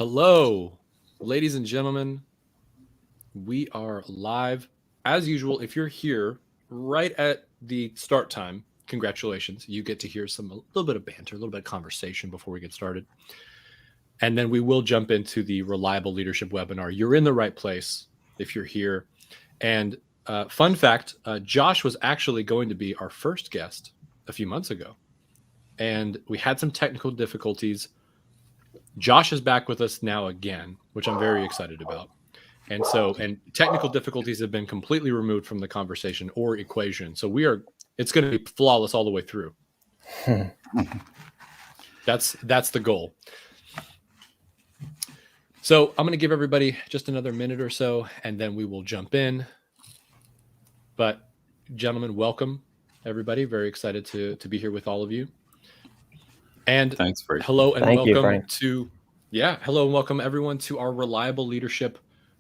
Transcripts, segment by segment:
Hello, ladies and gentlemen. We are live as usual. If you're here right at the start time, congratulations. You get to hear a little bit of banter, a little bit of conversation before we get started. And then we will jump into the Reliable Leadership webinar. You're in the right place if you're here. And fun fact, Josh was actually going to be our first guest a few months ago. And we had some technical difficulties. Josh is back with us now again, which I'm very excited about. And technical difficulties have been completely removed from the conversation or equation. So it's going to be flawless all the way through. That's the goal. So I'm going to give everybody just another minute or so, and then we will jump in. But gentlemen, welcome everybody. Very excited to be here with all of you. And thanks, Frank. Hello and welcome everyone to our Reliable Leadership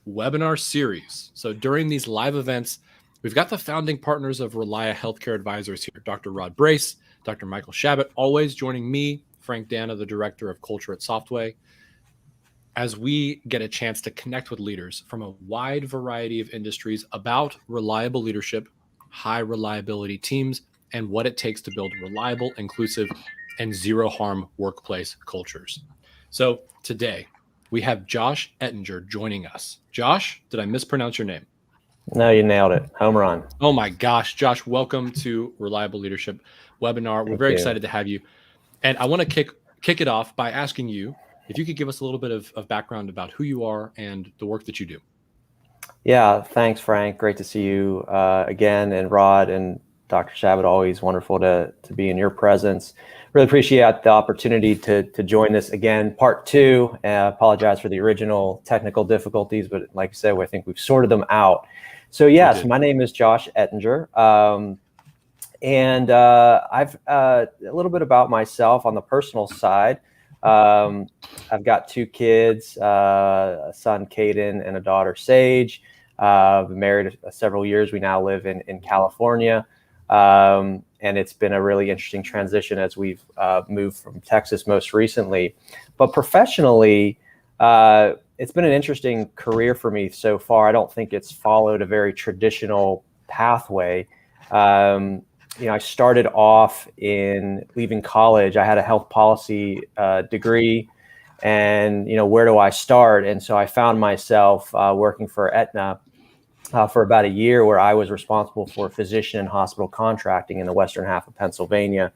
webinar series. So during these live events, we've got the founding partners of Relia Healthcare Advisors here, Dr. Rod Brace, Dr. Michael Shabbat, always joining me, Frank Dana, the Director of Culture at Softway, as we get a chance to connect with leaders from a wide variety of industries about reliable leadership, high reliability teams, and what it takes to build reliable, inclusive, and zero harm workplace cultures. So today we have Josh Ettinger joining us. Josh, did I mispronounce your name? No, you nailed it. Home run. Oh my gosh, Josh, welcome to Reliable Leadership webinar. We're very excited to have you. And I want to kick it off by asking you if you could give us a little bit of background about who you are and the work that you do. Yeah, thanks, Frank. Great to see you again. And Rod and Dr. Shabbat, always wonderful to be in your presence. Really appreciate the opportunity to join this again, part two. Apologize for the original technical difficulties, but like I said, I think we've sorted them out. So yes, my name is Josh Ettinger. And I've a little bit about myself on the personal side. I've got two kids, a son, Caden, and a daughter, Sage. Been married several years. We now live in California. And it's been a really interesting transition as we've moved from Texas most recently. But professionally, it's been an interesting career for me so far. I don't think it's followed a very traditional pathway. I started off in leaving college. I had a health policy degree, and where do I start? And so I found myself working for Aetna for about a year, where I was responsible for physician and hospital contracting in the western half of Pennsylvania.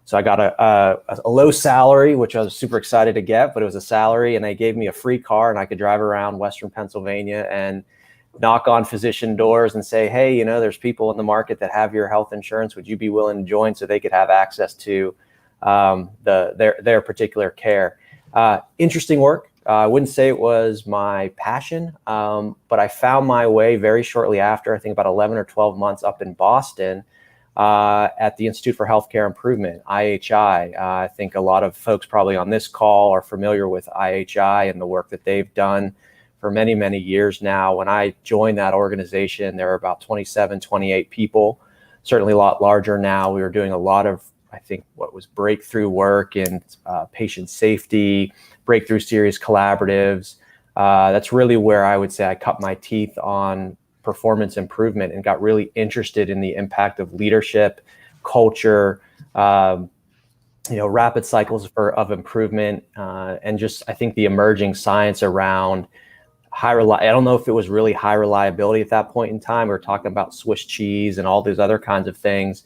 So I got a low salary, which I was super excited to get, but it was a salary, and they gave me a free car, and I could drive around western Pennsylvania and knock on physician doors and say, hey, there's people in the market that have your health insurance. Would you be willing to join so they could have access to their particular care? Interesting work. I wouldn't say it was my passion, but I found my way very shortly after, I think about 11 or 12 months up in Boston at the Institute for Healthcare Improvement, IHI. I think a lot of folks probably on this call are familiar with IHI and the work that they've done for many, many years now. When I joined that organization, there were about 27, 28 people, certainly a lot larger now. We were doing a lot of, I think, what was breakthrough work in patient safety, breakthrough series collaboratives. That's really where I would say I cut my teeth on performance improvement and got really interested in the impact of leadership, culture, rapid cycles of improvement, and just, I think, the emerging science around I don't know if it was really high reliability at that point in time. We were talking about Swiss cheese and all these other kinds of things,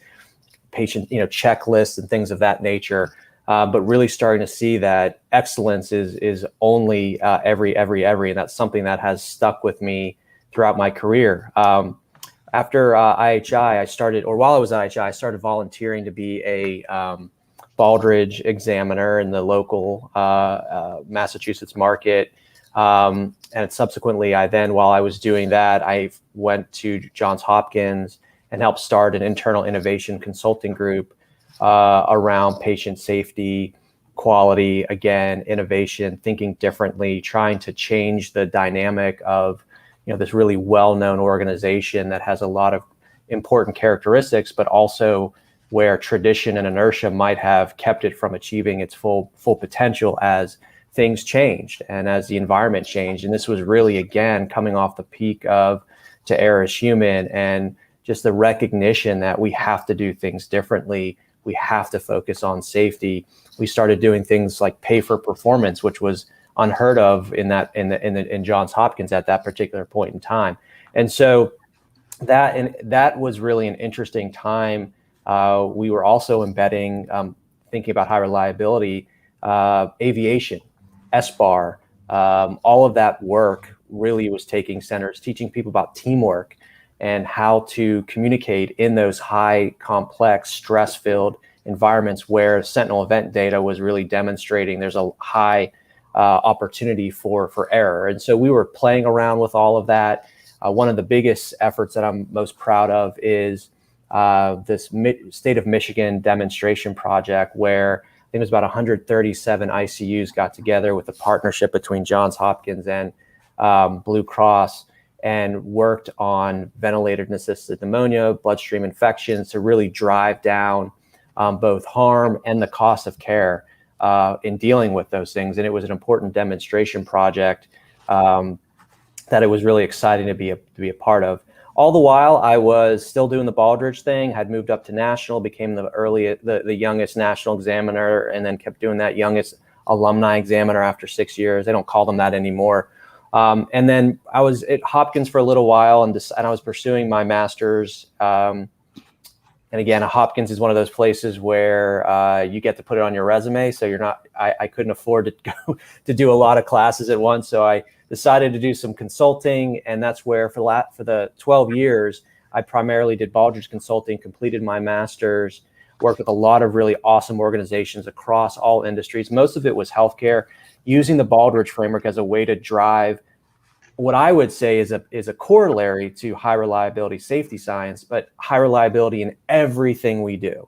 patient, checklists and things of that nature. But really starting to see that excellence is only every, and that's something that has stuck with me throughout my career. After IHI, while I was at IHI, I started volunteering to be a Baldrige examiner in the local Massachusetts market. And subsequently, while I was doing that, I went to Johns Hopkins and helped start an internal innovation consulting group around patient safety, quality, again, innovation, thinking differently, trying to change the dynamic of this really well-known organization that has a lot of important characteristics, but also where tradition and inertia might have kept it from achieving its full potential as things changed and as the environment changed. And this was really, again, coming off the peak of To Err Is Human, and just the recognition that we have to do things differently. We have to focus on safety. We started doing things like pay for performance, which was unheard of in Johns Hopkins at that particular point in time. And so that was really an interesting time. We were also embedding, thinking about high reliability, aviation, SBAR, all of that work really was taking centers, teaching people about teamwork and how to communicate in those high, complex, stress-filled environments where Sentinel event data was really demonstrating there's a high opportunity for error. And so we were playing around with all of that. One of the biggest efforts that I'm most proud of is this state of Michigan demonstration project, where I think it was about 137 ICUs got together with a partnership between Johns Hopkins and Blue Cross, and worked on ventilator-assisted pneumonia, bloodstream infections, to really drive down both harm and the cost of care in dealing with those things. And it was an important demonstration project that it was really exciting to be a part of. All the while, I was still doing the Baldrige thing, had moved up to national, became the youngest national examiner, and then kept doing that youngest alumni examiner after 6 years. They don't call them that anymore. And then I was at Hopkins for a little while, and I was pursuing my master's. And again, Hopkins is one of those places where you get to put it on your resume. So I couldn't afford to go to do a lot of classes at once. So I decided to do some consulting. And that's where for the 12 years, I primarily did Baldrige consulting, completed my master's, worked with a lot of really awesome organizations across all industries. Most of it was healthcare, using the Baldrige framework as a way to drive what I would say is a corollary to high reliability safety science, but high reliability in everything we do,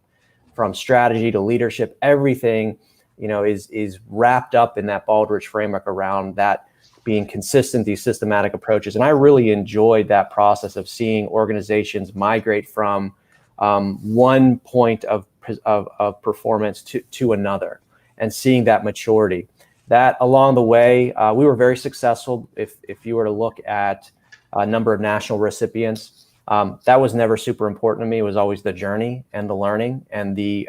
from strategy to leadership. Everything, is wrapped up in that Baldrige framework around that being consistent, these systematic approaches. And I really enjoyed that process of seeing organizations migrate from one point of performance to another, and seeing that maturity. That along the way, we were very successful. If you were to look at a number of national recipients, that was never super important to me. It was always the journey and the learning and the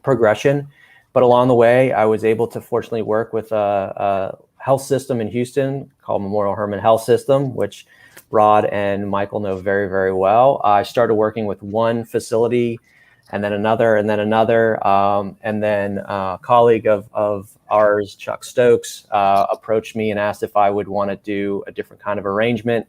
progression. But along the way, I was able to fortunately work with a health system in Houston called Memorial Hermann Health System, which Rod and Michael know very, very well. I started working with one facility, and then another, and then another. And then a colleague of ours, Chuck Stokes, approached me and asked if I would want to do a different kind of arrangement.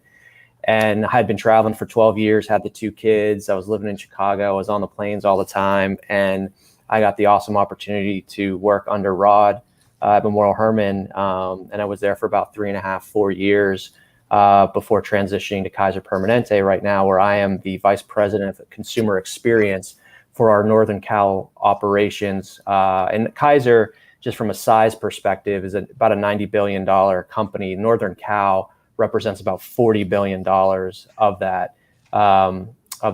And I had been traveling for 12 years, had the 2 kids. I was living in Chicago. I was on the planes all the time. And I got the awesome opportunity to work under Rod at Memorial Hermann. And I was there for about 3.5, 4 years before transitioning to Kaiser Permanente right now, where I am the vice president of consumer experience for our Northern Cal operations. And Kaiser, just from a size perspective, is about a $90 billion company. Northern Cal represents about $40 billion of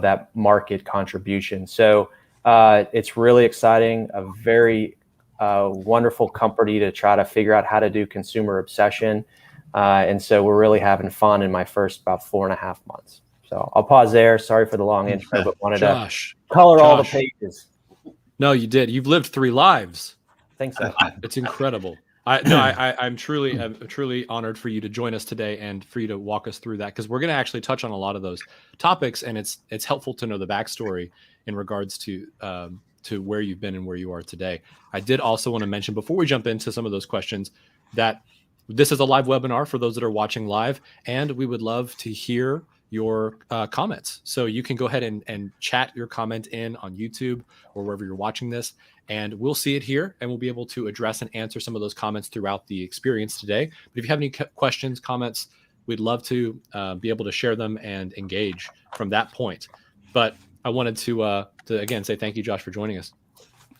that market contribution. So it's really exciting, a very wonderful company to try to figure out how to do consumer obsession. And so we're really having fun in my first about 4.5 months. So I'll pause there. Sorry for the long intro, but wanted to color all the pages. No, you did. You've lived 3 lives. I think so. It's incredible. I'm truly honored for you to join us today and for you to walk us through that, because we're going to actually touch on a lot of those topics, and it's helpful to know the backstory in regards to where you've been and where you are today. I did also want to mention, before we jump into some of those questions, that this is a live webinar for those that are watching live, and we would love to hear your comments. So you can go ahead and chat your comment in on YouTube or wherever you're watching this, and we'll see it here, and we'll be able to address and answer some of those comments throughout the experience today. But if you have any questions, comments, we'd love to be able to share them and engage from that point. But I wanted to again say thank you, Josh, for joining us.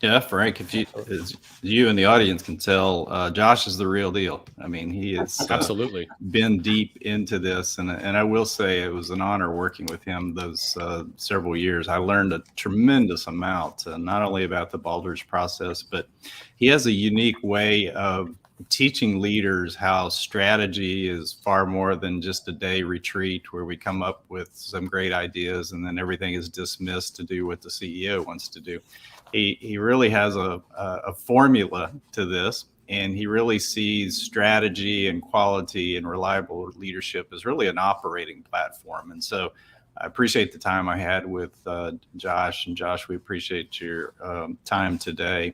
Yeah, Frank, as you and the audience can tell, Josh is the real deal. I mean, he has absolutely been deep into this. And I will say it was an honor working with him those several years. I learned a tremendous amount, not only about the Baldrige process, but he has a unique way of teaching leaders how strategy is far more than just a day retreat where we come up with some great ideas and then everything is dismissed to do what the CEO wants to do. He really has a formula to this, and he really sees strategy and quality and reliable leadership as really an operating platform. And so I appreciate the time I had with Josh. And Josh, we appreciate your time today.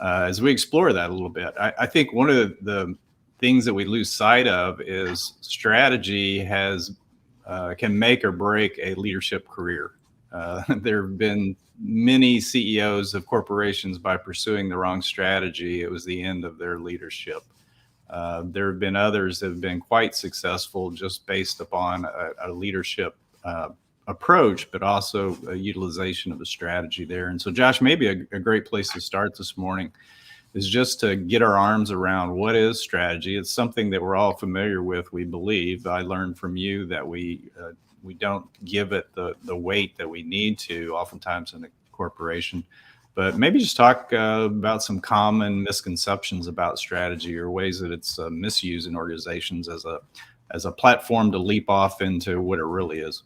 As we explore that a little bit, I think one of the things that we lose sight of is strategy can make or break a leadership career. There have been many CEOs of corporations, by pursuing the wrong strategy, it was the end of their leadership. There have been others that have been quite successful just based upon a leadership approach, but also a utilization of a strategy there. And so, Josh, maybe a great place to start this morning is just to get our arms around what is strategy. It's something that we're all familiar with, we believe. I learned from you that we don't give it the weight that we need to oftentimes in a corporation. But maybe just talk about some common misconceptions about strategy or ways that it's misused in organizations as a platform to leap off into what it really is.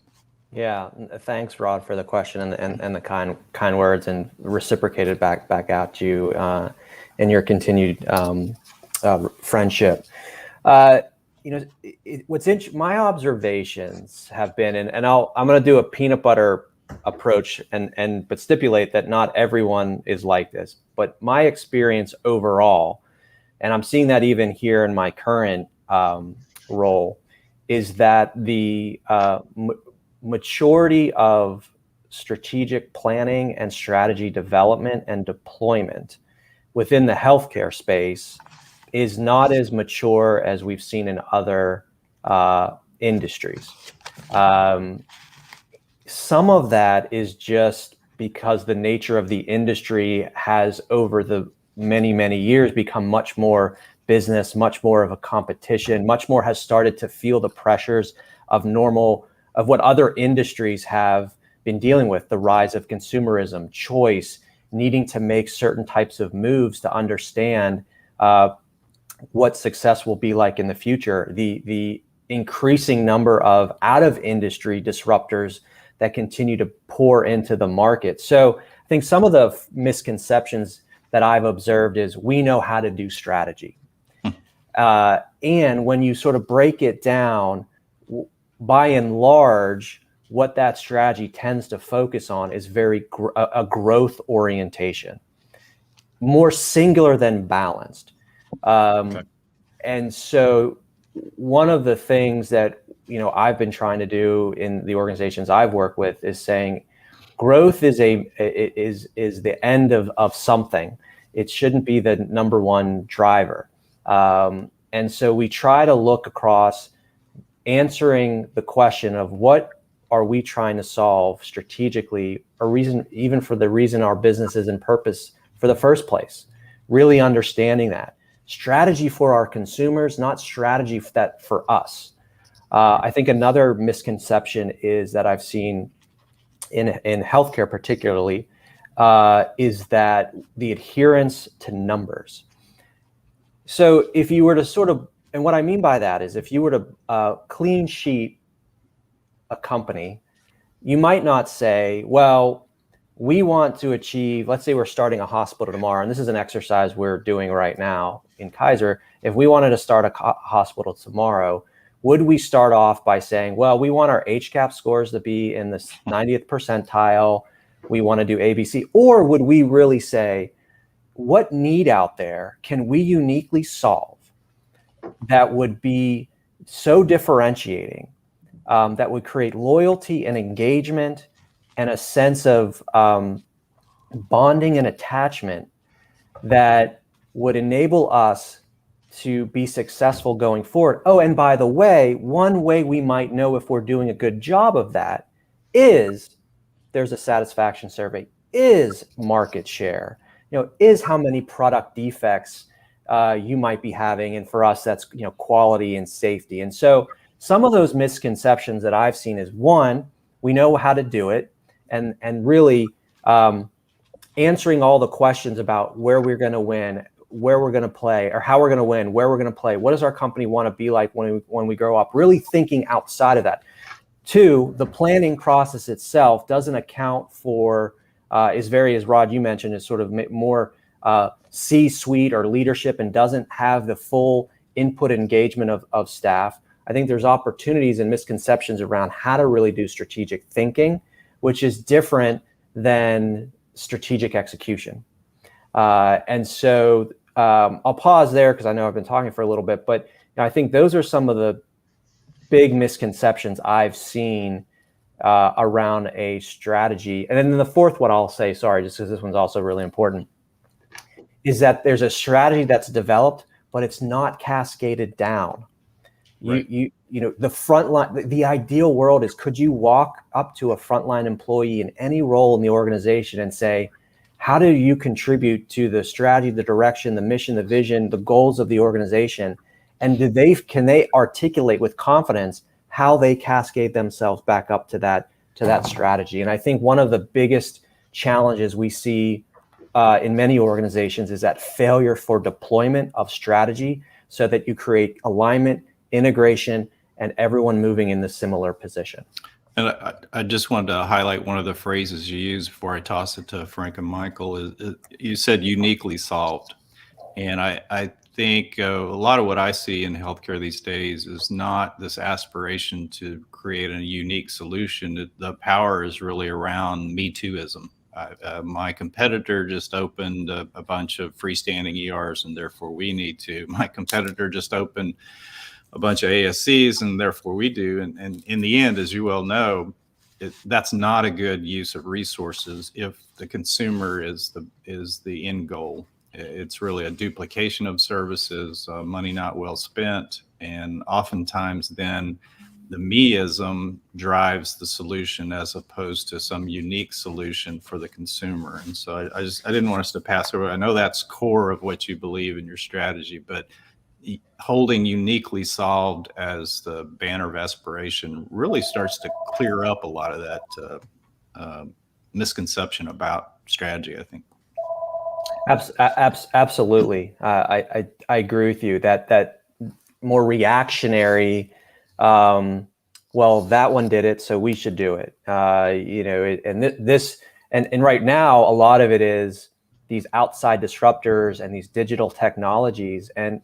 Yeah, thanks, Rod, for the question and the kind words, and reciprocated back out to you in your continued friendship. My observations have been, and I'm going to do a peanut butter approach, but stipulate that not everyone is like this. But my experience overall, and I'm seeing that even here in my current role, is that the maturity of strategic planning and strategy development and deployment within the healthcare space is not as mature as we've seen in other industries. Some of that is just because the nature of the industry has, over the many, many years, become much more business, much more of a competition, much more has started to feel the pressures of what other industries have been dealing with, the rise of consumerism, choice, needing to make certain types of moves to understand what success will be like in the future, the increasing number of out-of-industry disruptors that continue to pour into the market. So I think some of the misconceptions that I've observed is we know how to do strategy. And when you sort of break it down, by and large, what that strategy tends to focus on is a growth orientation, more singular than balanced. Okay. And so one of the things that I've been trying to do in the organizations I've worked with is saying growth is the end of something. It shouldn't be the number one driver. And so we try to look across answering the question of what are we trying to solve strategically, or even for the reason our business is in purpose for the first place, really understanding that. Strategy for our consumers, not strategy for us. I think another misconception is that I've seen in healthcare particularly is that the adherence to numbers. So if you were to and what I mean by that is if you were to clean sheet a company, you might not say, well, we want to achieve, let's say we're starting a hospital tomorrow, and this is an exercise we're doing right now in Kaiser. If we wanted to start a hospital tomorrow, would we start off by saying, well, we want our HCAHPS scores to be in the 90th percentile, we want to do ABC? Or would we really say, what need out there can we uniquely solve that would be so differentiating, that would create loyalty and engagement and a sense of bonding and attachment that would enable us to be successful going forward? Oh, and by the way, one way we might know if we're doing a good job of that is there's a satisfaction survey, is market share, is how many product defects you might be having. And for us, that's, quality and safety. And so some of those misconceptions that I've seen is, one, we know how to do it, and really answering all the questions about where we're going to win, where we're going to play, or how we're going to win, where we're going to play. What does our company want to be like when we grow up? Really thinking outside of that. Two, the planning process itself doesn't account for, as Rod, you mentioned, is sort of more C-suite or leadership, and doesn't have the full input engagement of staff. I think there's opportunities and misconceptions around how to really do strategic thinking, which is different than strategic execution. And so I'll pause there because I know I've been talking for a little bit, but I think those are some of the big misconceptions I've seen around a strategy. And then the fourth one I'll say, sorry, just because this one's also really important, is that there's a strategy that's developed, but it's not cascaded down. Right. You know, the frontline, the ideal world is, could you walk up to a frontline employee in any role in the organization and say, how do you contribute to the strategy, the direction, the mission, the vision, the goals of the organization? And can they articulate with confidence how they cascade themselves back up to that strategy? And I think one of the biggest challenges we see in many organizations is that failure for deployment of strategy, so that you create alignment, integration, and everyone moving in the similar position. And I just wanted to highlight one of the phrases you used before I toss it to Frank and Michael. Is you said uniquely solved. And I think a lot of what I see in healthcare these days is not this aspiration to create a unique solution. The power is really around Me Tooism. My competitor just opened a bunch of freestanding ERs, and therefore we need to. My competitor just opened a bunch of ASCs, and therefore we do. And in the end, as you well know, that's not a good use of resources if the consumer is the end goal. It's really a duplication of services, money not well spent, and oftentimes then the meism drives the solution as opposed to some unique solution for the consumer. And so I didn't want us to pass over. I know that's core of what you believe in your strategy, but holding uniquely solved as the banner of aspiration really starts to clear up a lot of that misconception about strategy, I think. Absolutely. I agree with you that more reactionary, well, that one did it, so we should do it. And right now, a lot of it is these outside disruptors and these digital technologies. And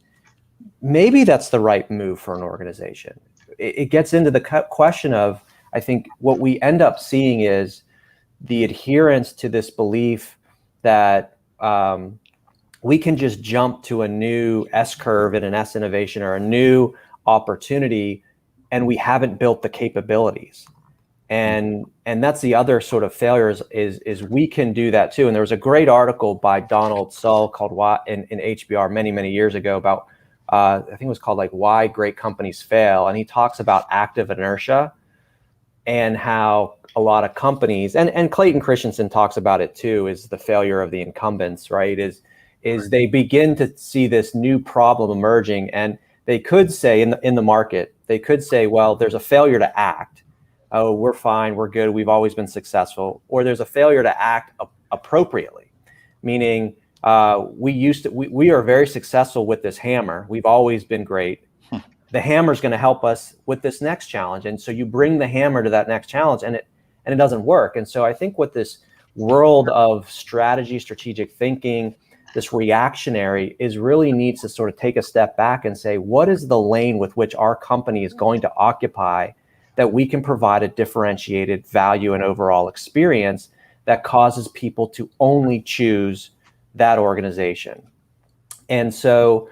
maybe that's the right move for an organization. It gets into the question of, I think what we end up seeing is the adherence to this belief that we can just jump to a new S-curve in an S innovation or a new opportunity, and we haven't built the capabilities. And that's the other sort of failure is we can do that too. And there was a great article by Donald Sull called in HBR many years ago about I think it was called like Why Great Companies Fail. And he talks about active inertia and how a lot of companies, and Clayton Christensen talks about it too, is the failure of the incumbents, right? Is they begin to see this new problem emerging, and they could say in the market, they could say, well, there's a failure to act. Oh, we're fine, we're good, we've always been successful. Or there's a failure to act appropriately, meaning we are very successful with this hammer. We've always been great. The hammer is going to help us with this next challenge. And so you bring the hammer to that next challenge, and it doesn't work. And so I think what this world of strategy, strategic thinking, this reactionary is really needs to sort of take a step back and say, what is the lane with which our company is going to occupy that we can provide a differentiated value and overall experience that causes people to only choose that organization? And so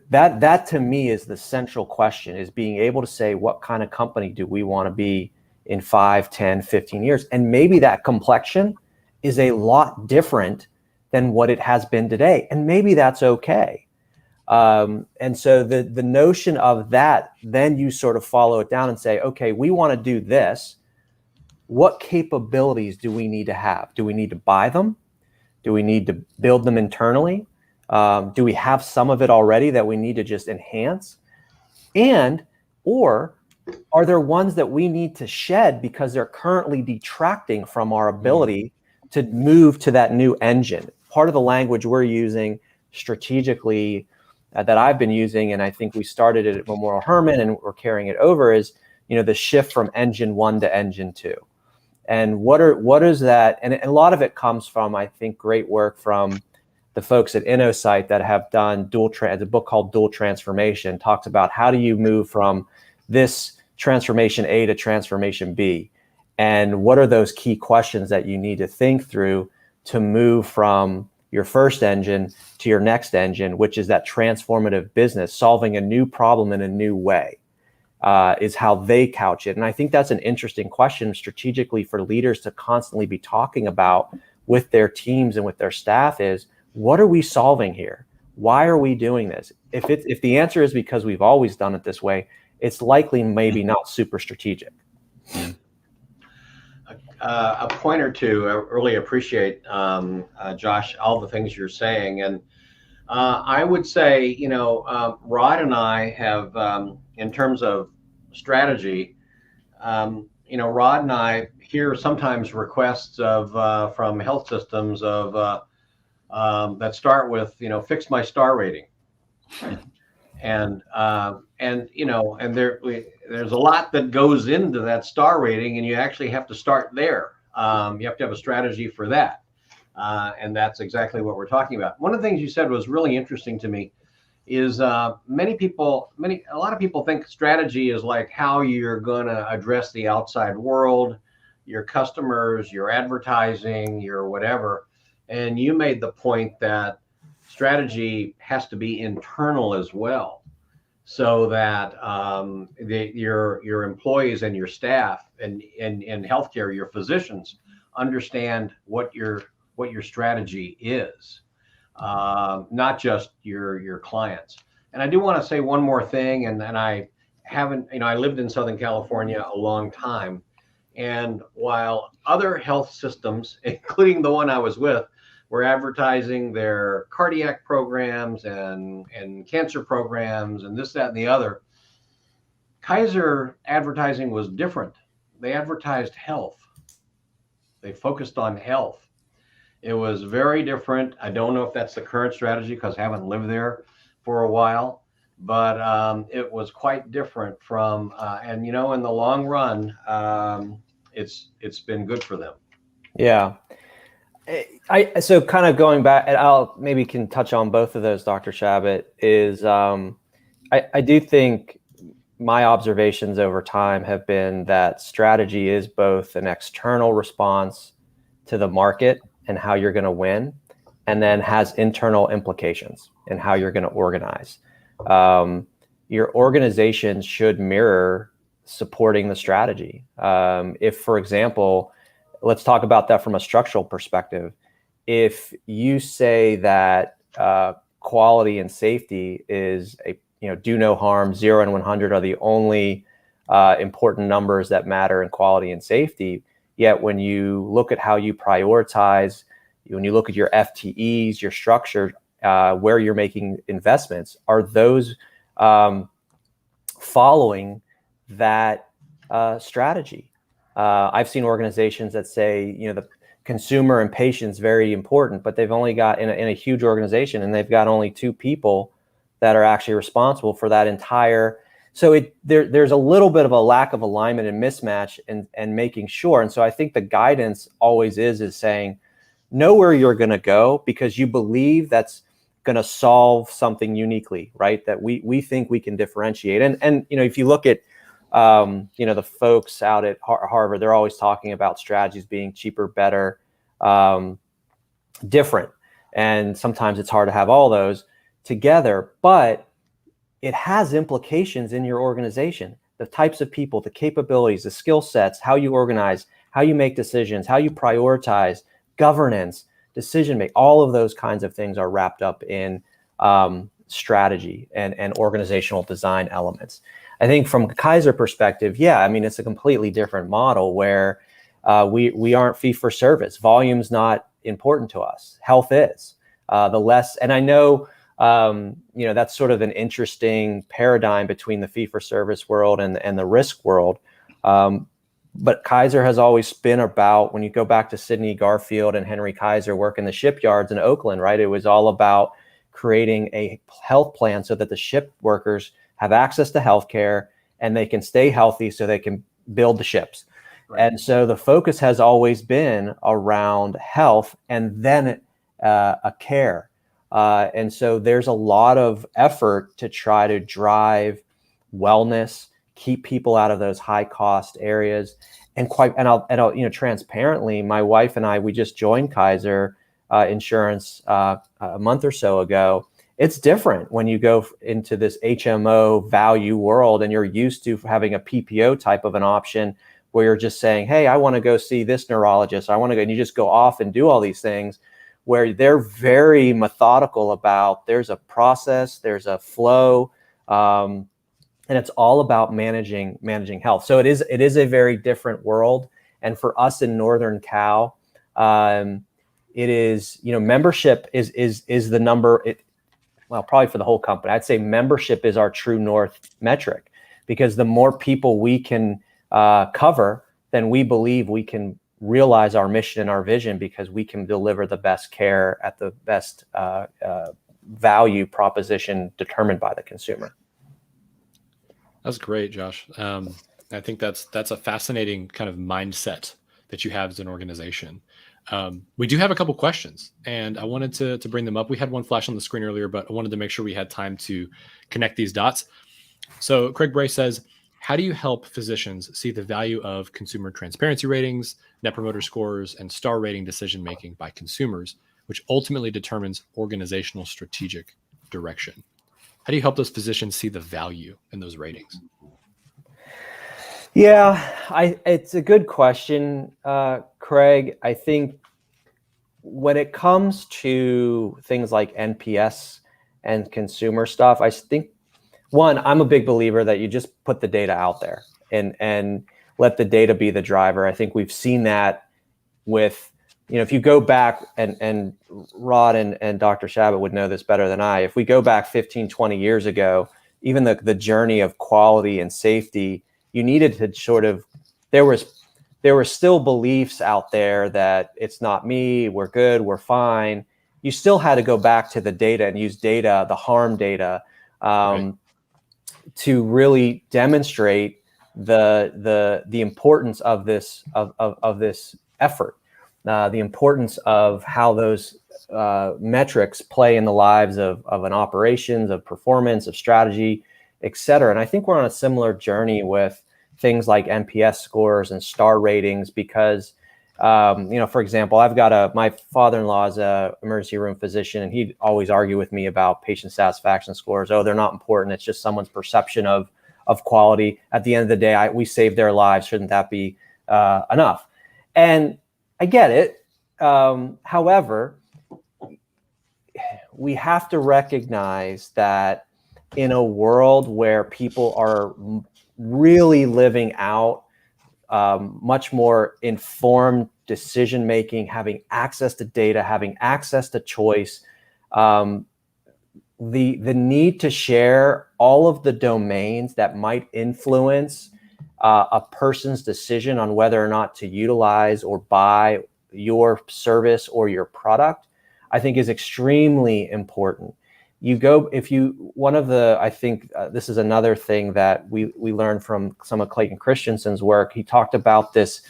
that to me is the central question, is being able to say, what kind of company do we want to be in 5, 10, 15 years? And maybe that complexion is a lot different than what it has been today. And maybe that's okay. And so the notion of that, then you sort of follow it down and say, okay, we want to do this. What capabilities do we need to have? Do we need to buy them? Do we need to build them internally? Do we have some of it already that we need to just enhance? Or are there ones that we need to shed because they're currently detracting from our ability to move to that new engine? part of the language we're using strategically that I've been using, and I think we started it at Memorial Hermann and we're carrying it over, is, the shift from engine 1 to engine 2. And what is that? And a lot of it comes from, I think, great work from the folks at InnoSight that have done a book called Dual Transformation, talks about how do you move from this transformation A to transformation B, and what are those key questions that you need to think through to move from your first engine to your next engine, which is that transformative business, solving a new problem in a new way, is how they couch it. And I think that's an interesting question strategically for leaders to constantly be talking about with their teams and with their staff is, what are we solving here? Why are we doing this? If the answer is because we've always done it this way, it's likely maybe not super strategic. A point or two. I really appreciate, Josh, all the things you're saying. And I would say, Rod and I have, in terms of strategy, Rod and I hear sometimes requests of from health systems of that start with, fix my star rating. And there's a lot that goes into that star rating, and you actually have to start there. You have to have a strategy for that. And that's exactly what we're talking about. One of the things you said was really interesting to me is a lot of people think strategy is like how you're going to address the outside world, your customers, your advertising, your whatever. And you made the point that strategy has to be internal as well, so that your employees and your staff and in healthcare, your physicians understand what your strategy is, not just your clients. And I do want to say one more thing, and I haven't, I lived in Southern California a long time, and while other health systems, including the one I was with, were advertising their cardiac programs and cancer programs and this, that, and the other, Kaiser advertising was different. They advertised health. They focused on health. It was very different. I don't know if that's the current strategy because I haven't lived there for a while, but it was quite different from, and in the long run, it's been good for them. Yeah. So kind of going back, and I'll maybe can touch on both of those, Dr. Shabbat, is I do think my observations over time have been that strategy is both an external response to the market and how you're going to win, and then has internal implications in how you're going to organize. Your organization should mirror supporting the strategy. If, for example, let's talk about that from a structural perspective. If you say that quality and safety is do no harm, 0 and 100 are the only important numbers that matter in quality and safety, yet when you look at how you prioritize, when you look at your FTEs, your structure, where you're making investments, are those following that strategy? I've seen organizations that say, the consumer and patient's very important, but they've only got in a huge organization, and they've got only 2 people that are actually responsible for that entire. So there's a little bit of a lack of alignment and mismatch and making sure. And so I think the guidance always is saying, know where you're going to go because you believe that's going to solve something uniquely, right? That we think we can differentiate. And if you look at the folks out at Harvard, they're always talking about strategies being cheaper, better, different. And sometimes it's hard to have all those together, but it has implications in your organization. The types of people, the capabilities, the skill sets, how you organize, how you make decisions, how you prioritize, governance, decision making, all of those kinds of things are wrapped up in strategy and organizational design elements. I think from a Kaiser perspective, it's a completely different model where we aren't fee for service. Volume's not important to us. Health is. And I know, that's sort of an interesting paradigm between the fee for service world and the risk world. But Kaiser has always been about, when you go back to Sidney Garfield and Henry Kaiser working the shipyards in Oakland, right? It was all about creating a health plan so that the ship workers have access to healthcare and they can stay healthy so they can build the ships. Right. And so the focus has always been around health and then a care. And so there's a lot of effort to try to drive wellness, keep people out of those high cost areas. And I'll transparently, my wife and I, we just joined Kaiser Insurance a month or so ago. It's different when you go into this HMO value world and you're used to having a PPO type of an option where you're just saying, hey, I want to go see this neurologist. I want to go, and you just go off and do all these things, where they're very methodical about, there's a process, there's a flow, and it's all about managing health. So it is a very different world. And for us in Northern Cal, it is, membership is the number. Well, probably for the whole company, I'd say membership is our true north metric, because the more people we can cover, then we believe we can realize our mission and our vision, because we can deliver the best care at the best value proposition determined by the consumer. That's great, Josh. I think that's a fascinating kind of mindset that you have as an organization. We do have a couple questions, and I wanted to bring them up. We had one flash on the screen earlier, but I wanted to make sure we had time to connect these dots. So Craig Bray says, how do you help physicians see the value of consumer transparency ratings, net promoter scores, and star rating decision-making by consumers, which ultimately determines organizational strategic direction? How do you help those physicians see the value in those ratings? Yeah, it's a good question, Craig. I think when it comes to things like NPS and consumer stuff, I think, one, I'm a big believer that you just put the data out there and let the data be the driver. I think we've seen that with, if you go back, and Rod and Dr. Shabbat would know this better than I, if we go back 15, 20 years ago, even the journey of quality and safety, you needed to sort of, there were still beliefs out there that it's not me, we're good, we're fine. You still had to go back to the data and use data, the harm data, right, to really demonstrate the importance of this of this effort, the importance of how those metrics play in the lives of an operations, of performance, of strategy, et cetera. And I think we're on a similar journey with things like NPS scores and star ratings, because, for example, I've got my father-in-law is a emergency room physician, and he'd always argue with me about patient satisfaction scores. Oh, they're not important. It's just someone's perception of quality. At the end of the day, we saved their lives. Shouldn't that be enough? And I get it. However, we have to recognize that in a world where people are really living out much more informed decision making, having access to data, having access to choice, the need to share all of the domains that might influence a person's decision on whether or not to utilize or buy your service or your product, I think is extremely important. I think this is another thing that we learned from some of Clayton Christensen's work. He talked about this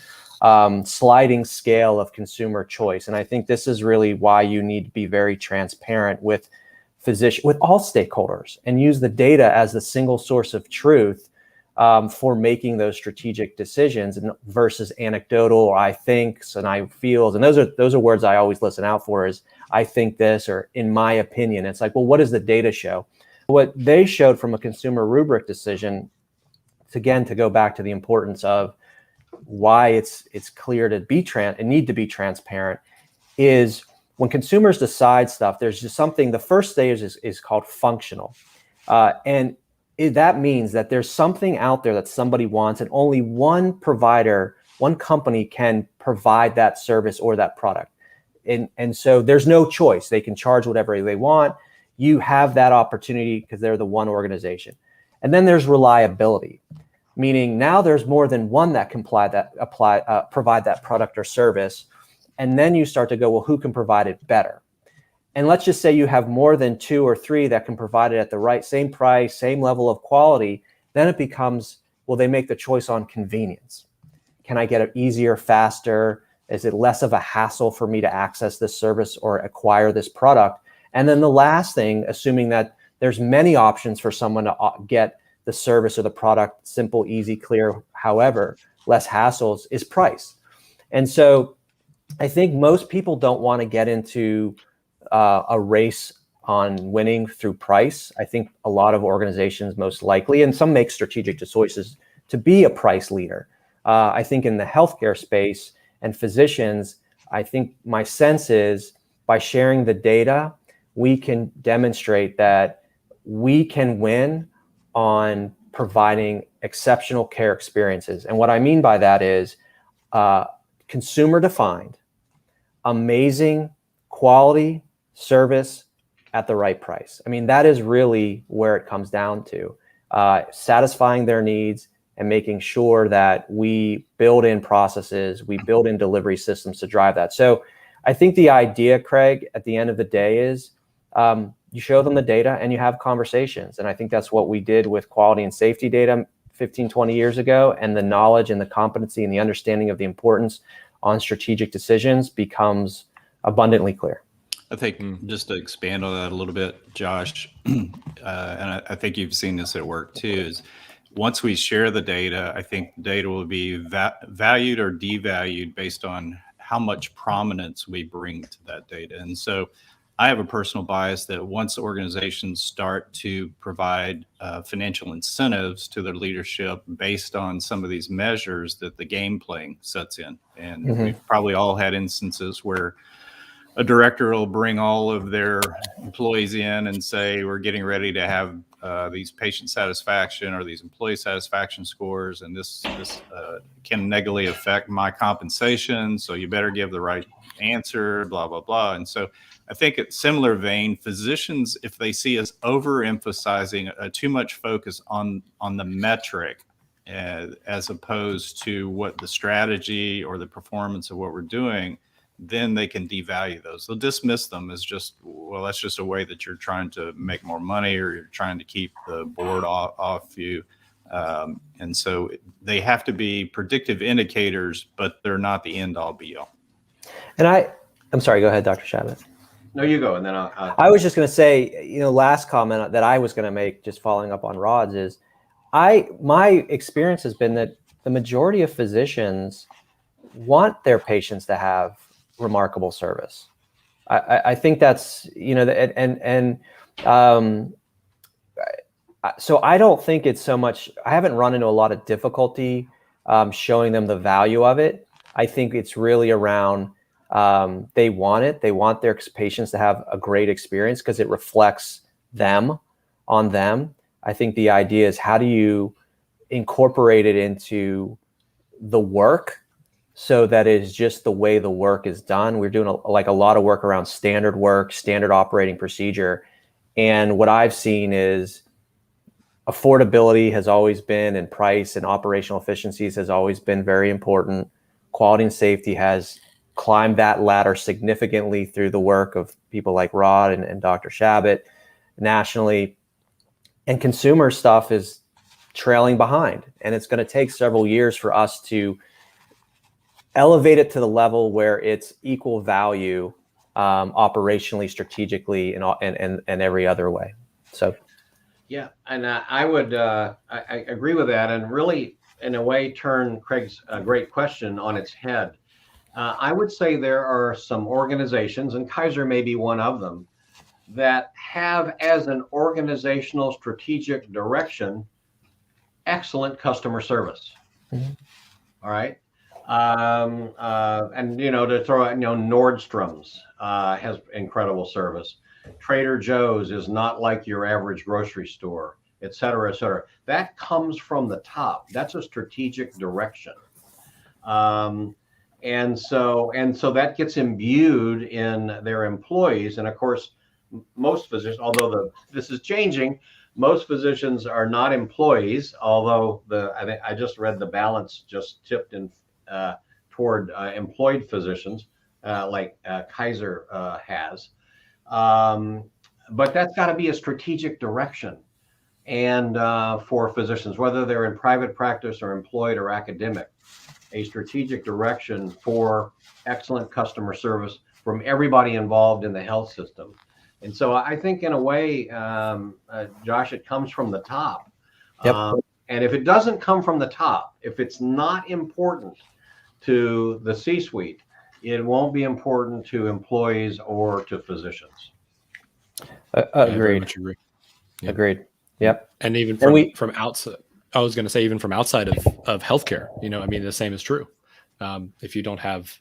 sliding scale of consumer choice. And I think this is really why you need to be very transparent with all stakeholders, and use the data as the single source of truth for making those strategic decisions, and versus anecdotal, or I thinks and I feels. And those are words I always listen out for, is I think this, or in my opinion. It's like, well, what does the data show? What they showed from a consumer rubric decision, again, to go back to the importance of why it's clear to be and need to be transparent, is when consumers decide stuff, there's just something. The first stage is called functional, and that means that there's something out there that somebody wants, and only one provider, one company can provide that service or that product. And so there's no choice. They can charge whatever they want. You have that opportunity because they're the one organization. And then there's reliability. meaning now there's more than one that can provide that product or service. And then you start to go, well, who can provide it better? And let's just say you have more than 2 or 3 that can provide it at the same price, same level of quality. Then it becomes, well, they make the choice on convenience. Can I get it easier, faster? Is it less of a hassle for me to access this service or acquire this product? And then the last thing, assuming that there's many options for someone to get the service or the product, simple, easy, clear, however, less hassles, is price. And so I think most people don't want to get into a race on winning through price. I think a lot of organizations most likely, and some make strategic choices to be a price leader. I think in the healthcare space and physicians, I think my sense is by sharing the data, we can demonstrate that we can win on providing exceptional care experiences. And what I mean by that is consumer defined, amazing quality service at the right price. I mean, that is really where it comes down to satisfying their needs and making sure that we build in processes, we build in delivery systems to drive that. So I think the idea, Craig, at the end of the day is you show them the data and you have conversations. And I think that's what we did with quality and safety data 15, 20 years ago. And the knowledge and the competency and the understanding of the importance on strategic decisions becomes abundantly clear. I think just to expand on that a little bit, Josh, and I think you've seen this at work too, is once we share the data, I think the data will be valued or devalued based on how much prominence we bring to that data. And so I have a personal bias that once organizations start to provide financial incentives to their leadership based on some of these measures, that the game playing sets in. And we've probably all had instances where a director will bring all of their employees in and say, we're getting ready to have these patient satisfaction or these employee satisfaction scores, and this can negatively affect my compensation, so you better give the right answer, blah, blah, blah. And so I think it's similar vein, physicians, if they see us overemphasizing too much focus on the metric as opposed to what the strategy or the performance of what we're doing, then they can devalue those. They'll dismiss them as just, well, that's just a way that you're trying to make more money or you're trying to keep the board off you. And so they have to be predictive indicators, but they're not the end all be all. And I'm sorry, go ahead, Dr. Shabbat. No, you go, and then I was just going to say, last comment that I was going to make, just following up on Rod's, is my experience has been that the majority of physicians want their patients to have remarkable service. I think that's, so I don't think it's so much, I haven't run into a lot of difficulty showing them the value of it. I think it's really around, they want it. They want their patients to have a great experience because it reflects them on them. I think the idea is, how do you incorporate it into the work so that it is just the way the work is done? We're doing a lot of work around standard work, standard operating procedure. And what I've seen is affordability has always been, and price and operational efficiencies has always been very important. Quality and safety has climbed that ladder significantly through the work of people like Rod and Dr. Shabbat nationally. And consumer stuff is trailing behind. And it's going to take several years for us to elevate it to the level where it's equal value operationally, strategically, and every other way. So, yeah, and I would I agree with that, and really, in a way, turn Craig's great question on its head. I would say there are some organizations, and Kaiser may be one of them, that have as an organizational strategic direction excellent customer service. Mm-hmm. All right. And to throw out, Nordstrom's has incredible service. Trader Joe's is not like your average grocery store, et cetera, et cetera. That comes from the top. That's a strategic direction. And so that gets imbued in their employees. And of course, most physicians, although this is changing, most physicians are not employees, although I just read the balance just tipped in toward employed physicians, like Kaiser has. But that's got to be a strategic direction, and for physicians, whether they're in private practice or employed or academic, a strategic direction for excellent customer service from everybody involved in the health system. And so I think in a way, Josh, it comes from the top. Yep. And if it doesn't come from the top, if it's not important to the C-suite, it won't be important to employees or to physicians. I very Agreed. much agree. Yeah. Agreed. Yep. And even from outside, I was going to say, even from outside of healthcare, I mean, the same is true. If you don't have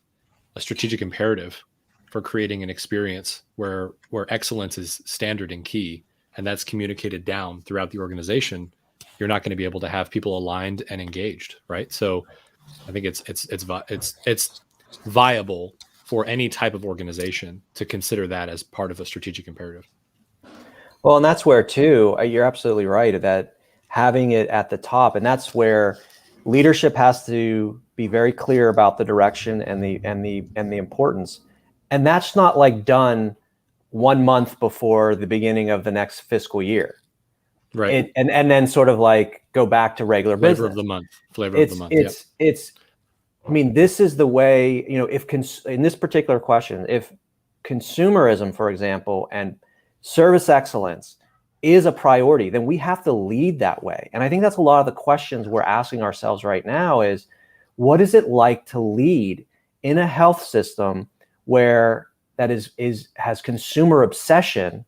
a strategic imperative for creating an experience where excellence is standard and key, and that's communicated down throughout the organization, you're not going to be able to have people aligned and engaged, right? So I think it's viable for any type of organization to consider that as part of a strategic imperative. Well, and that's where too, you're absolutely right that having it at the top, and that's where leadership has to be very clear about the direction and the importance. And that's not like done 1 month before the beginning of the next fiscal year. Right. And then sort of like go back to regular business. Flavor of the month. I mean, this is the way, if in this particular question, if consumerism, for example, and service excellence is a priority, then we have to lead that way. And I think that's a lot of the questions we're asking ourselves right now is, what is it like to lead in a health system where that has consumer obsession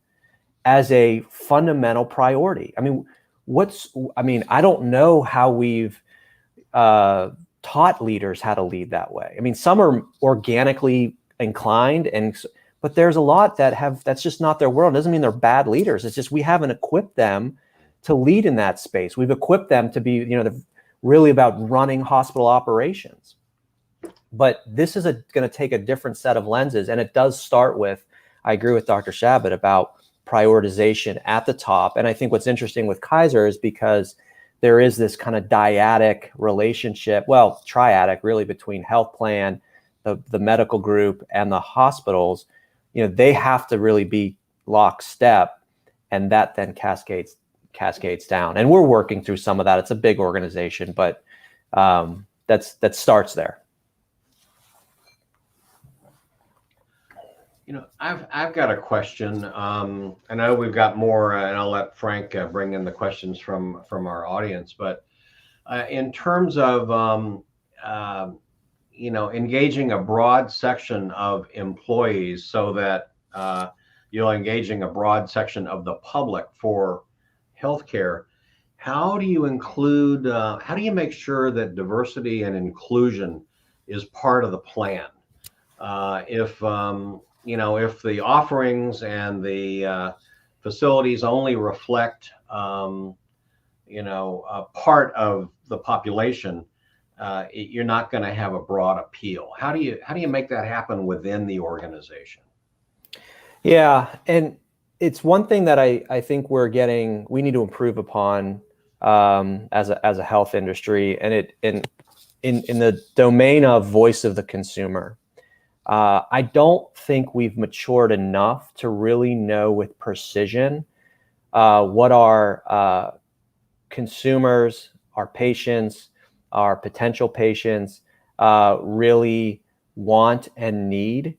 as a fundamental priority? I mean, I don't know how we've taught leaders how to lead that way. I mean, some are organically inclined, but there's a lot that's just not their world. It doesn't mean they're bad leaders. It's just we haven't equipped them to lead in that space. We've equipped them to be, really about running hospital operations. But this is going to take a different set of lenses, and it does start with, I agree with Dr. Shabbat about prioritization at the top. And I think what's interesting with Kaiser is because there is this kind of dyadic relationship, well, triadic really, between health plan, the medical group, and the hospitals. They have to really be lockstep, and that then cascades down. And we're working through some of that. It's a big organization, but that starts there. I've got a question. I know we've got more, and I'll let Frank bring in the questions from our audience. But in terms of engaging a broad section of employees, so that you're engaging a broad section of the public for healthcare, how do you make sure that diversity and inclusion is part of the plan? If the offerings and the facilities only reflect, a part of the population, you're not going to have a broad appeal. How do you make that happen within the organization? Yeah, and it's one thing that I think we need to improve upon as a health industry, and in the domain of voice of the consumer. I don't think we've matured enough to really know with precision what our consumers, our patients, our potential patients really want and need,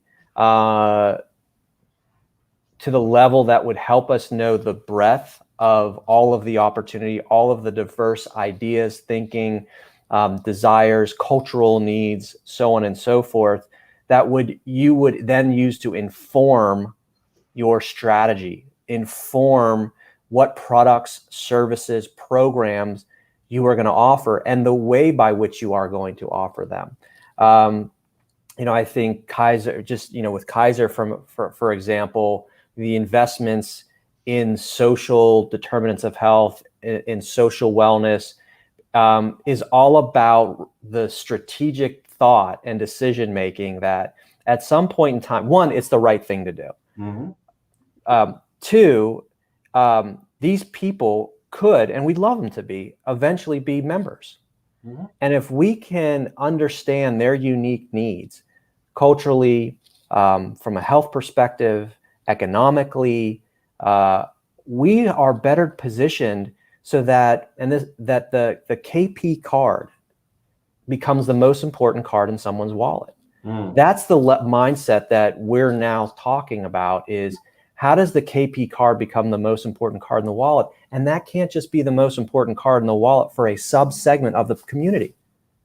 to the level that would help us know the breadth of all of the opportunity, all of the diverse ideas, thinking, desires, cultural needs, so on and so forth, that you would then use to inform your strategy, inform what products, services, programs you are going to offer, and the way by which you are going to offer them. I think Kaiser, with Kaiser, for example, the investments in social determinants of health, in social wellness, is all about the strategic thought and decision making that at some point in time, one, it's the right thing to do. Mm-hmm. Two, these people could, and we'd love them to be, eventually be members. Mm-hmm. And if we can understand their unique needs culturally, from a health perspective, economically, we are better positioned so that the KP card becomes the most important card in someone's wallet. That's the mindset that we're now talking about, is how does the KP card become the most important card in the wallet? And that can't just be the most important card in the wallet for a sub-segment of the community.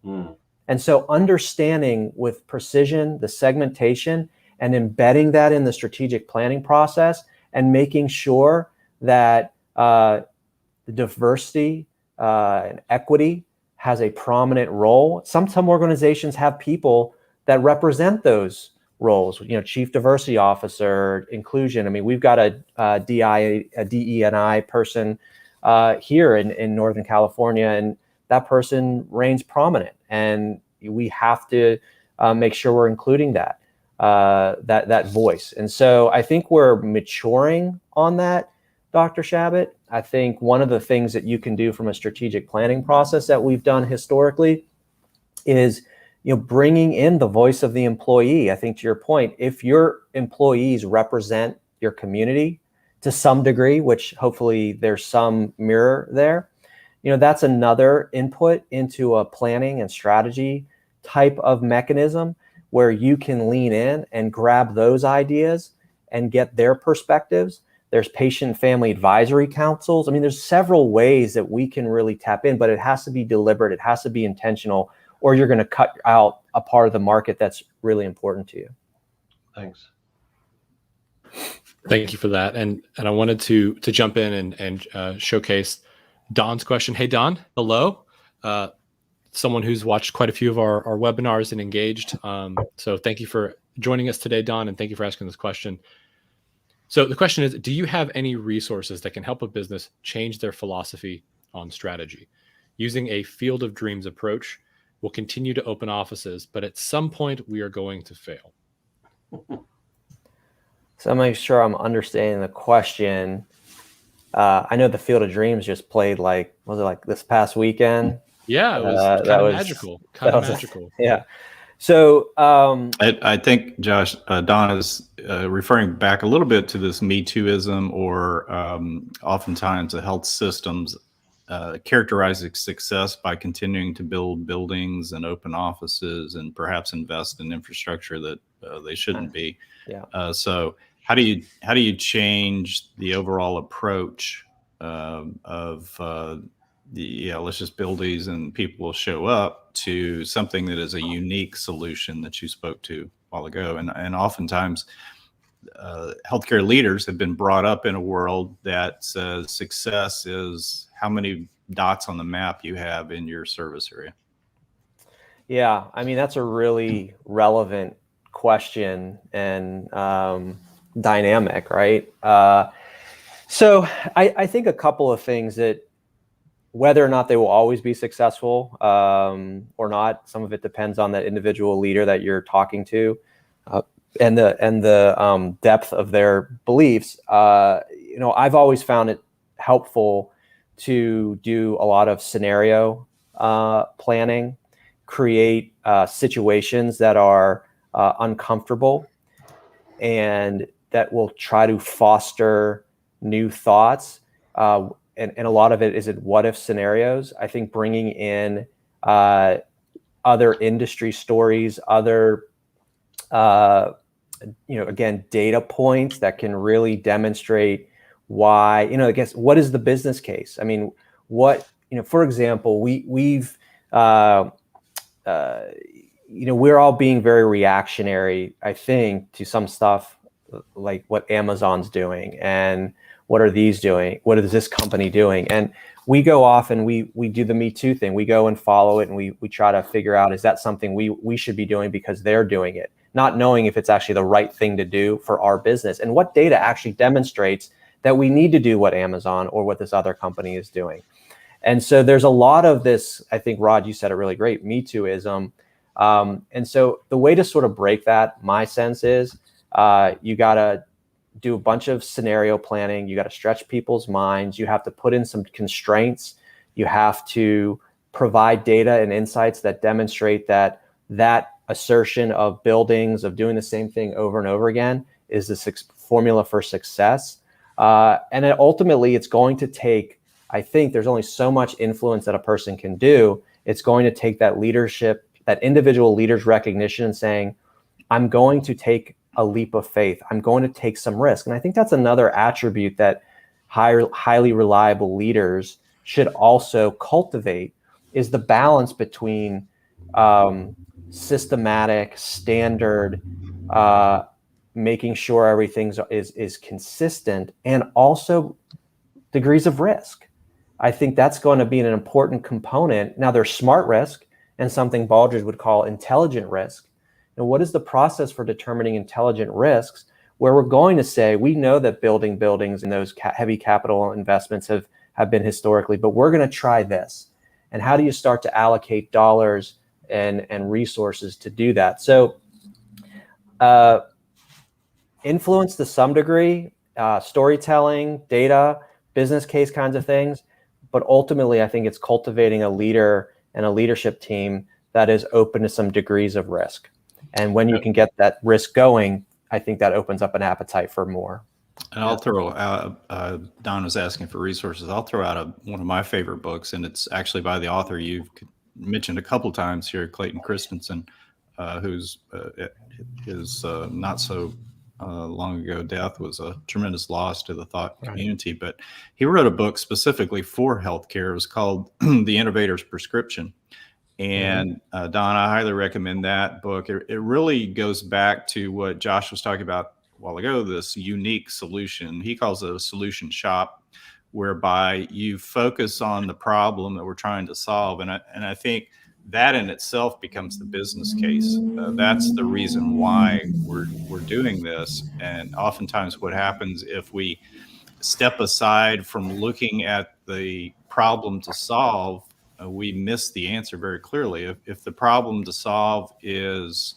And so understanding with precision the segmentation and embedding that in the strategic planning process, and making sure that the diversity and equity has a prominent role. Some organizations have people that represent those roles, chief diversity officer, inclusion. I mean, we've got a DE&I person here in Northern California, and that person reigns prominent, and we have to make sure we're including that voice. And so I think we're maturing on that, Dr. Shabbat. I think one of the things that you can do from a strategic planning process that we've done historically is bringing in the voice of the employee. I think, to your point, if your employees represent your community to some degree, which hopefully there's some mirror there, that's another input into a planning and strategy type of mechanism where you can lean in and grab those ideas and get their perspectives. There's patient and family advisory councils. I mean, there's several ways that we can really tap in, but it has to be deliberate. It has to be intentional, or you're going to cut out a part of the market that's really important to you. Thanks. Thank you for that. And I wanted to jump in and showcase Don's question. Hey, Don, hello. Someone who's watched quite a few of our webinars and engaged. So thank you for joining us today, Don, and thank you for asking this question. So the question is, do you have any resources that can help a business change their philosophy on strategy? Using a field of dreams approach, we'll continue to open offices, but at some point we are going to fail. So I'm making sure I'm understanding the question. I know the Field of Dreams just played was it like this past weekend? Yeah, it was kind of magical. Kind of magical. Yeah. So I think, Josh, Don is referring back a little bit to this Me Tooism, or oftentimes the health systems characterizing success by continuing to build buildings and open offices and perhaps invest in infrastructure that they shouldn't be. Yeah. So how do you change the overall approach let's just build these and people will show up, to something that is a unique solution that you spoke to a while ago? And oftentimes healthcare leaders have been brought up in a world that says success is how many dots on the map you have in your service area. Yeah, I mean, that's a really relevant question and dynamic, right? So I think a couple of things that, whether or not they will always be successful or not, some of it depends on that individual leader that you're talking to and the depth of their beliefs. I've always found it helpful to do a lot of scenario planning, create situations that are uncomfortable and that will try to foster new thoughts. And a lot of it is what if scenarios. I think bringing in other industry stories, other, again, data points that can really demonstrate why, I guess, what is the business case? I mean, for example, we've, we're all being very reactionary, I think, to some stuff like what Amazon's doing and what are these doing? What is this company doing? And we go off and we do the Me Too thing. We go and follow it and we try to figure out, is that something we should be doing because they're doing it? Not knowing if it's actually the right thing to do for our business and what data actually demonstrates that we need to do what Amazon or what this other company is doing. And so there's a lot of this, I think, Rod, you said it really great, Me Tooism. And so the way to sort of break that, my sense is, you gotta do a bunch of scenario planning. You got to stretch people's minds. You have to put in some constraints. You have to provide data and insights that demonstrate that assertion of buildings, of doing the same thing over and over again, is the formula for success. And then ultimately, it's going to take, I think there's only so much influence that a person can do. It's going to take that leadership, that individual leader's recognition and saying, I'm going to take a leap of faith. I'm going to take some risk. And I think that's another attribute that highly reliable leaders should also cultivate, is the balance between systematic, standard, making sure everything is consistent, and also degrees of risk. I think that's going to be an important component. Now, there's smart risk and something Baldrige would call intelligent risk. And what is the process for determining intelligent risks, where we're going to say, we know that building buildings and those heavy capital investments have been historically, but we're going to try this. And how do you start to allocate dollars and resources to do that? So influence to some degree, storytelling, data, business case kinds of things. But ultimately, I think it's cultivating a leader and a leadership team that is open to some degrees of risk. And when you can get that risk going, I think that opens up an appetite for more. And I'll throw out, Don was asking for resources. I'll throw out one of my favorite books, and it's actually by the author you've mentioned a couple times here, Clayton Christensen, who's his not so long ago death was a tremendous loss to the thought community. But he wrote a book specifically for healthcare. It was called The Innovator's Prescription. And Don, I highly recommend that book. It really goes back to what Josh was talking about a while ago, this unique solution. He calls it a solution shop, whereby you focus on the problem that we're trying to solve. And I think that in itself becomes the business case. That's the reason why we're doing this. And oftentimes what happens if we step aside from looking at the problem to solve, we miss the answer very clearly. If the problem to solve is,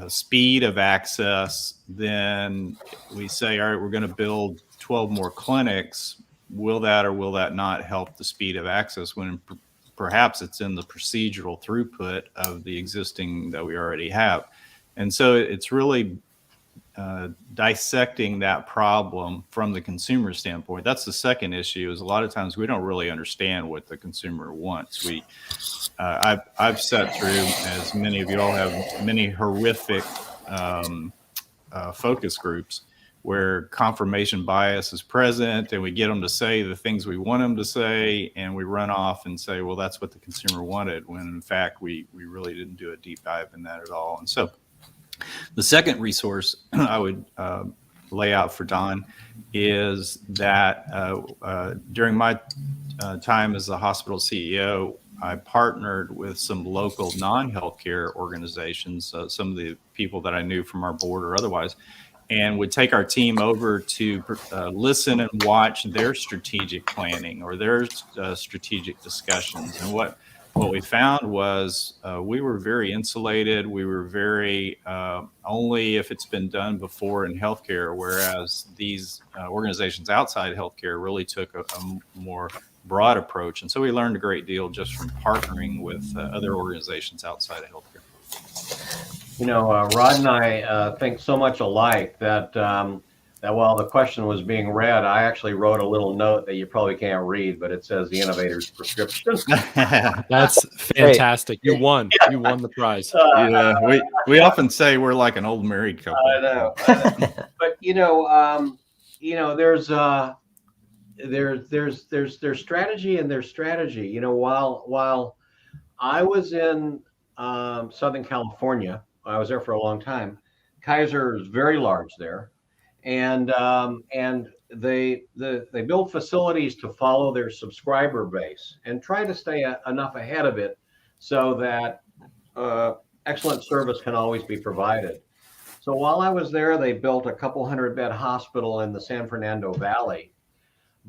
speed of access, then we say, all right, we're going to build 12 more clinics. Will that or will that not help the speed of access, when perhaps it's in the procedural throughput of the existing that we already have? And so it's really dissecting that problem from the consumer standpoint. That's the second issue, is a lot of times we don't really understand what the consumer wants. I've sat through, as many of you all have, many horrific focus groups where confirmation bias is present, and we get them to say the things we want them to say, and we run off and say, well, that's what the consumer wanted, when in fact we really didn't do a deep dive in that at all. And so the second resource I would lay out for Don is that during my time as a hospital CEO, I partnered with some local non-healthcare organizations, some of the people that I knew from our board or otherwise, and would take our team over to listen and watch their strategic planning or their strategic discussions. And what we found was we were very insulated. We were very only if it's been done before in healthcare, whereas these organizations outside healthcare really took a more broad approach. And so we learned a great deal just from partnering with other organizations outside of healthcare. You know, Rod and I think so much alike that that while the question was being read, I actually wrote a little note that you probably can't read, but it says The Innovator's Prescription. That's fantastic. You won. You won the prize. We often say we're like an old married couple. I know. But there's strategy and there's strategy. You know, while I was in Southern California, I was there for a long time. Kaiser is very large there. And they build facilities to follow their subscriber base and try to stay enough ahead of it so that excellent service can always be provided. So while I was there, they built a couple 100-bed hospital in the San Fernando Valley,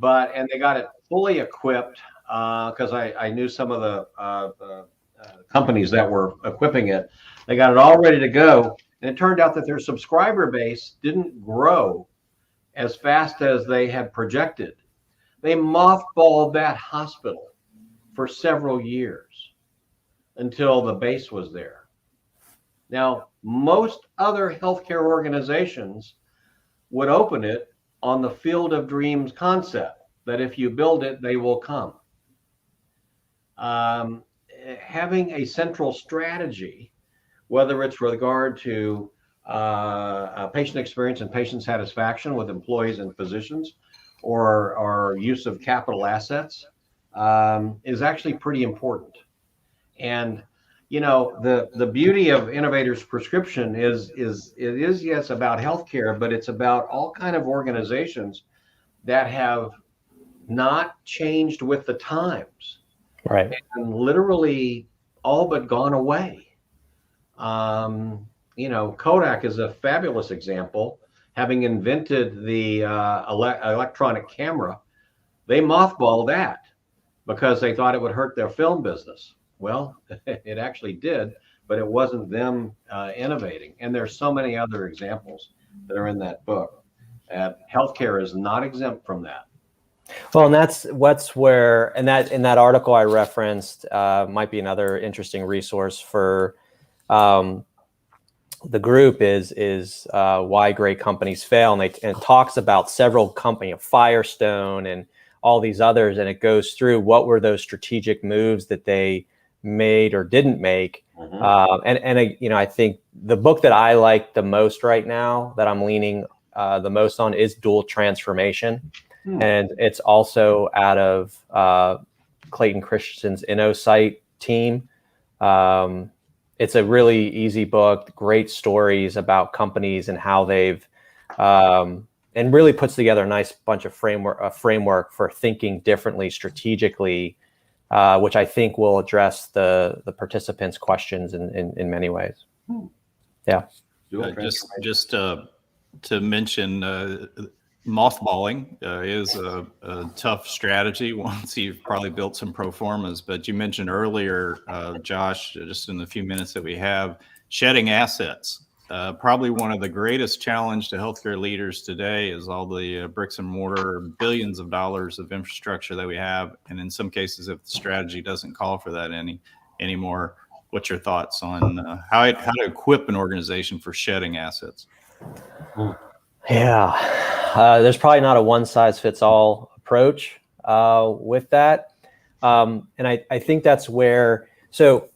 and they got it fully equipped because I knew some of the companies that were equipping it. They got it all ready to go. And it turned out that their subscriber base didn't grow as fast as they had projected. They mothballed that hospital for several years until the base was there. Now, most other healthcare organizations would open it on the Field of Dreams concept, that if you build it, they will come. Having a central strategy, whether it's with regard to patient experience and patient satisfaction with employees and physicians, or use of capital assets, is actually pretty important. And the beauty of Innovators Prescription is yes about healthcare, but it's about all kind of organizations that have not changed with the times, Right. and literally all but gone away. Kodak is a fabulous example. Having invented the electronic camera, they mothballed that because they thought it would hurt their film business. Well, it actually did, but it wasn't them innovating. And there's so many other examples that are in that book. Healthcare is not exempt from that. Well, and that's where, and that in that article I referenced might be another interesting resource for the group is why great companies fail, and it talks about several companies, Firestone and all these others, and it goes through what were those strategic moves that they made or didn't make. Mm-hmm. I think the book that I like the most right now, that I'm leaning the most on, is Dual Transformation. And it's also out of Clayton Christensen's InnoSight team. It's a really easy book, great stories about companies and how they've, and really puts together a nice bunch of framework for thinking differently strategically, which I think will address the participants' questions in many ways. Yeah. Just to mention, mothballing is a tough strategy once you've probably built some pro formas. But you mentioned earlier, Josh, just in the few minutes that we have, shedding assets. Probably one of the greatest challenge to healthcare leaders today is all the bricks and mortar, billions of dollars of infrastructure that we have. And in some cases, if the strategy doesn't call for that anymore, what's your thoughts on how to equip an organization for shedding assets? Yeah, there's probably not a one-size-fits-all approach with that. And I think that's where, so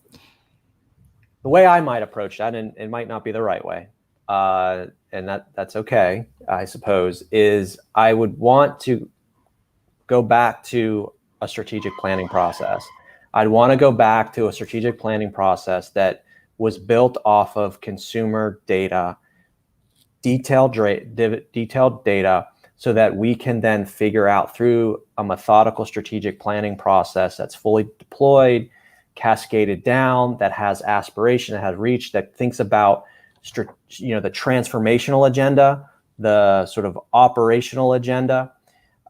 the way I might approach that, and it might not be the right way, and that's okay, I suppose, is I would want to go back to a strategic planning process. I'd want to go back to a strategic planning process that was built off of consumer data, detailed data, so that we can then figure out through a methodical strategic planning process that's fully deployed, cascaded down, that has aspiration, that has reach, that thinks about the transformational agenda, the sort of operational agenda,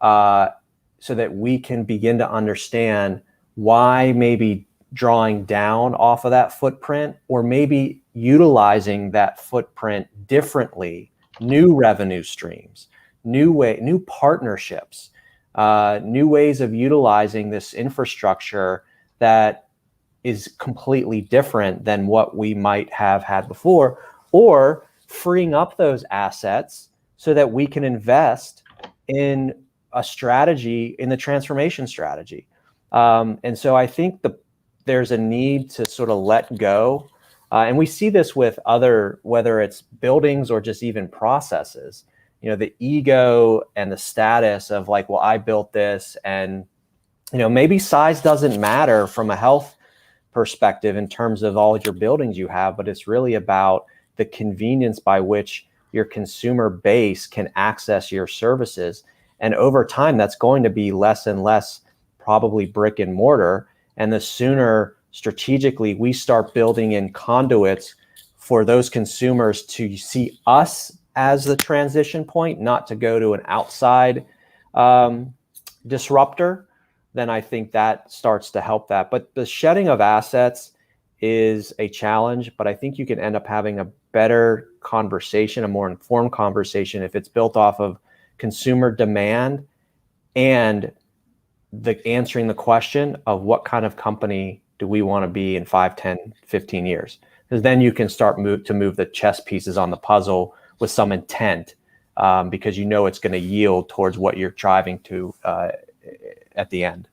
so that we can begin to understand why maybe drawing down off of that footprint, or maybe utilizing that footprint differently, new revenue streams, new partnerships, new ways of utilizing this infrastructure that is completely different than what we might have had before, or freeing up those assets so that we can invest in a strategy, in the transformation strategy. And so I think there's a need to sort of let go. And we see this with other, whether it's buildings or just even processes, the ego and the status of like, well, I built this, and, maybe size doesn't matter from a health perspective in terms of all your buildings you have, but it's really about the convenience by which your consumer base can access your services. And over time, that's going to be less and less probably brick and mortar. And the sooner strategically we start building in conduits for those consumers to see us as the transition point, not to go to an outside disruptor, then I think that starts to help that. But the shedding of assets is a challenge, but I think you can end up having a better conversation, a more informed conversation, if it's built off of consumer demand and the answering the question of what kind of company do we want to be in 5, 10, 15 years? Because then you can start move the chess pieces on the puzzle with some intent, because you know it's going to yield towards what you're driving to at the end.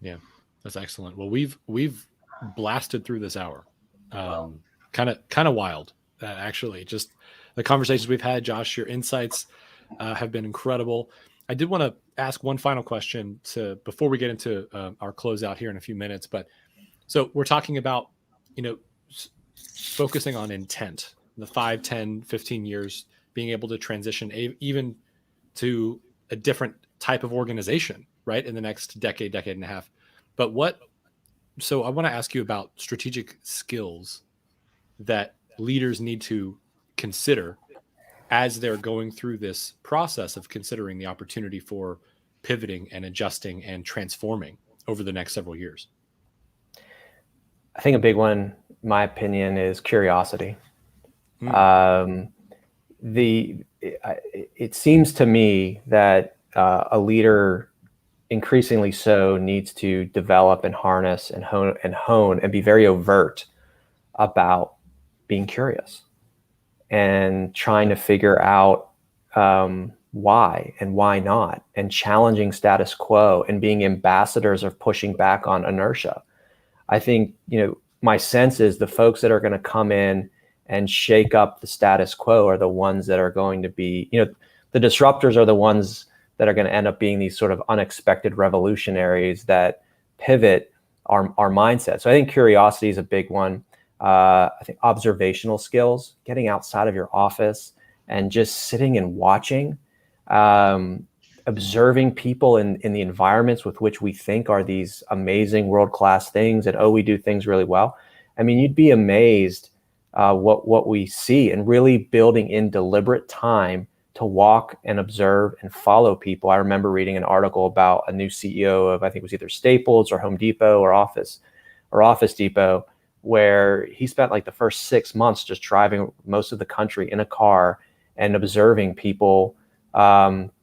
Yeah, that's excellent. Well, we've blasted through this hour. Kind of wild, actually. Just the conversations we've had, Josh, your insights have been incredible. I did want to ask one final question before we get into our closeout here in a few minutes. But so we're talking about, focusing on intent, the 5, 10, 15 years, being able to transition even to a different type of organization, right, in the next decade and a half. But so I want to ask you about strategic skills that leaders need to consider as they're going through this process of considering the opportunity for pivoting and adjusting and transforming over the next several years. I think a big one, in my opinion, is curiosity. It seems to me that a leader, increasingly so, needs to develop and harness and hone and be very overt about being curious and trying to figure out why and why not, and challenging status quo and being ambassadors of pushing back on inertia. I think, my sense is the folks that are going to come in and shake up the status quo are the ones that are going to be, the disruptors are the ones that are going to end up being these sort of unexpected revolutionaries that pivot our mindset. So I think curiosity is a big one. I think observational skills, getting outside of your office and just sitting and watching, observing people in the environments with which we think are these amazing world-class things, and we do things really well. I mean, you'd be amazed what we see, and really building in deliberate time to walk and observe and follow people. I remember reading an article about a new CEO of, I think it was either Staples or Home Depot or Office Depot, where he spent like the first 6 months just driving most of the country in a car and observing people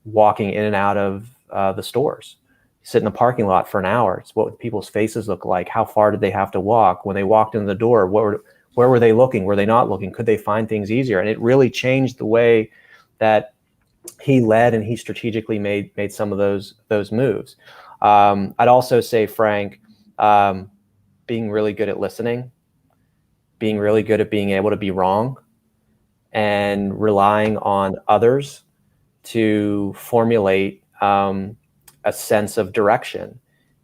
walking in and out of the stores. Sit in the parking lot for an hour. It's what people's faces look like. How far did they have to walk? When they walked in the door, where were they looking? Were they not looking? Could they find things easier? And it really changed the way that he led, and he strategically made some of those moves. I'd also say, Frank, being really good at listening, being really good at being able to be wrong, and relying on others to formulate a sense of direction.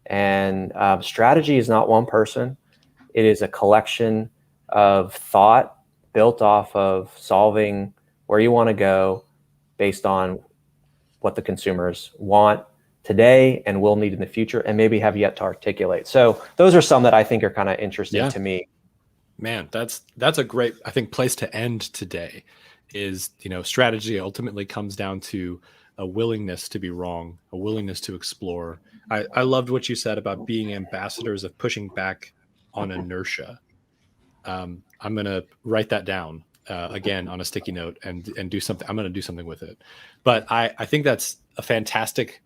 And strategy is not one person. It is a collection of thought built off of solving where you want to go based on what the consumers want today and will need in the future, and maybe have yet to articulate. So those are some that I think are kind of interesting to me. Man, that's a great, I think, place to end today. Is, strategy ultimately comes down to a willingness to be wrong, a willingness to explore. I loved what you said about being ambassadors of pushing back on inertia. I'm going to write that down again on a sticky note and do something. I'm going to do something with it. But I think that's a fantastic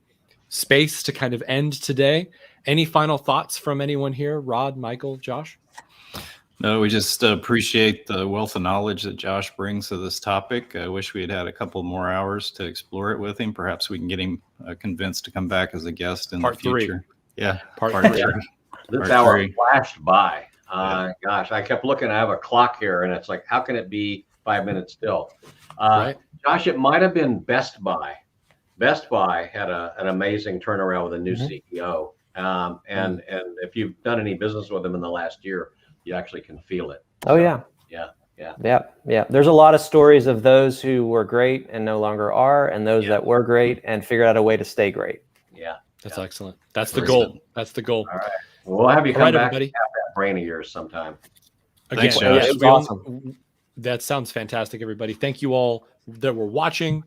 space to kind of end today. Any final thoughts from anyone here? Rod, Michael, Josh? No, we just appreciate the wealth of knowledge that Josh brings to this topic. I wish we had a couple more hours to explore it with him. Perhaps we can get him convinced to come back as a guest in Part the future. 3. Yeah, Part 3. This Part hour 3. flashed by. Yeah. Gosh, I kept looking. I have a clock here, and it's like, how can it be 5 minutes still? Right. Josh, it might have been Best Buy. Best Buy had an amazing turnaround with a new CEO. And if you've done any business with them in the last year, you actually can feel it. Oh, So, yeah. Yeah. There's a lot of stories of those who were great and no longer are, and those that were great and figured out a way to stay great. Yeah. That's excellent. That's the goal. That's the goal. All right. We'll have you All come right, back everybody. and have that brain of yours sometime. Thanks, Again, Josh. It was awesome. That sounds fantastic, everybody. Thank you all that were watching.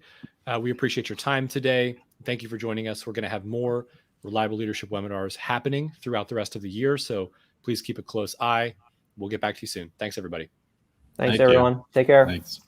We appreciate your time today. Thank you for joining us. We're going to have more Reliable Leadership webinars happening throughout the rest of the year, so please keep a close eye. We'll get back to you soon. Thanks, everybody. Thank you. everyone. Take care. Thanks.